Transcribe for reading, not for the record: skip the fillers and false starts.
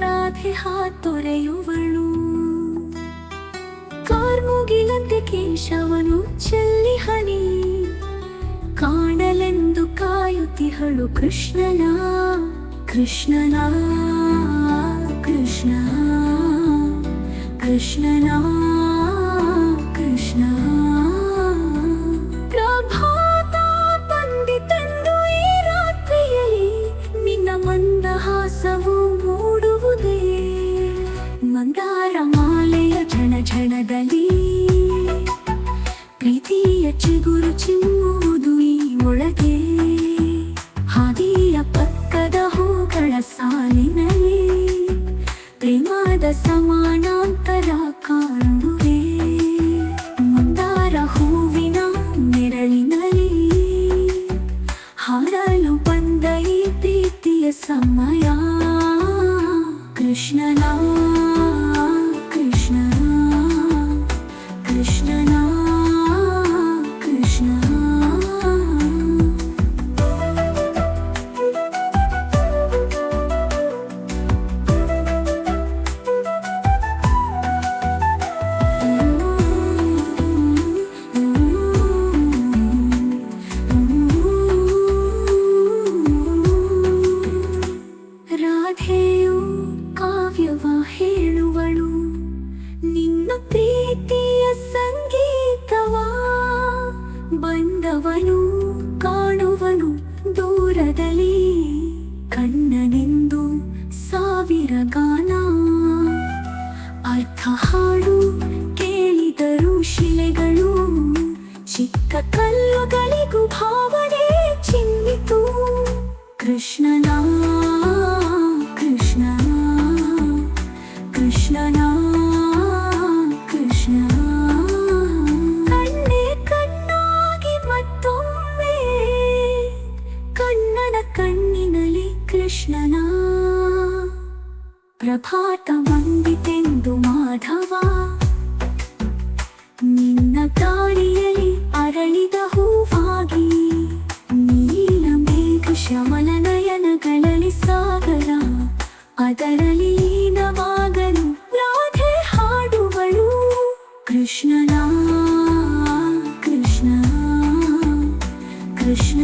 ರಾಧೆ ಹಾತೊರೆಯುವಳು. ಕಾರ್ಮುಗಿಲಂತೆ ಕೇಶವನು ಚೆಲ್ಲಿ ಹನಿ ಕಾಣಲೆಂದು ಕಾಯುತ್ತಿಹಳು ಕೃಷ್ಣನ ಕೃಷ್ಣನ ಕೃಷ್ಣ ಕೃಷ್ಣನ ಕೃಷ್ಣ. ಪ್ರಭಾತ ಬಂದಿತೆಂದು ಈ ರಾತ್ರಿಯಲ್ಲಿ ನಿನ್ನ ಮಂದಹಾಸವು ಮೂಡುವುದೇ. ಮಂದಾರ ಮಾಲೆಯ ಝಣ ಝಣದಲ್ಲಿ ಪ್ರೀತಿಯ ಚಿಗುರು ಚಿಮ್ಮುವುದು ಈ ಒಳಗೆ. ಹಾದಿಯ ಪಕ್ಕದ ಹೂಗಳ ಸಾಲಿನಲ್ಲಿ ಪ್ರೇಮದ ಸಮಾನಾಂತರ ಕಾಣುವೆ. ಮಂದಾರ ಹೂವಿನ ನೆರಳಿನಲ್ಲಿ ಹಾಡಲು ಬಂದ ಈ ಪ್ರೀತಿಯ ಸಮಯ. ಕೃಷ್ಣನ ಕೃಷ್ಣ ಕೃಷ್ಣನ ಕೃಷ್ಣ. ರಾಧೆಯು ಕಾವ್ಯವ ಹೇಳುವಳು ನಿನ್ನ ಪ್ರೀತಿಯ ಸಂಗೀತವ. ಬಂದವನು ಕಾಣುವನು ದೂರದಲ್ಲಿ ಕಣ್ಣನೆಂದು ಸಾವಿರ ಗಾನ. ಅರ್ಥ ಹಾಡು ಕೇಳಿದರು ಶಿಲೆಗಳು ಚಿಕ್ಕ ಕಲ್ಲುಗಳಿಗೂ ಭಾವನೆ ಚಿಮ್ಮಿತು. ಕೃಷ್ಣನ ಕೃಷ್ಣ ಕೃಷ್ಣನ ಕೃಷ್ಣ. ಕಣ್ಣೇ ಕಣ್ಣಾಗಿ ಮತ್ತೊಮ್ಮೆ ಕಣ್ಣನ ಕಣ್ಣಿನಲ್ಲಿ ಕೃಷ್ಣನ. ಪ್ರಭಾತ ಬಂದಿತೆಂದು ಮಾಧವ ನಿನ್ನ ದಾರಿಯಲ್ಲಿ ಅರಳಿದ ಹೂವಾಗಿ. ನೀಲ ಮೇಘ ಶಮನ ನಯನಗಳಲ್ಲಿ ಸಾಗರ ಅದರಲ್ಲಿ ಲೀನವಾಗಲು ರಾಧೆ ಹಾಡುವಳು. ಕೃಷ್ಣನ ಕೃಷ್ಣ ಕೃಷ್ಣ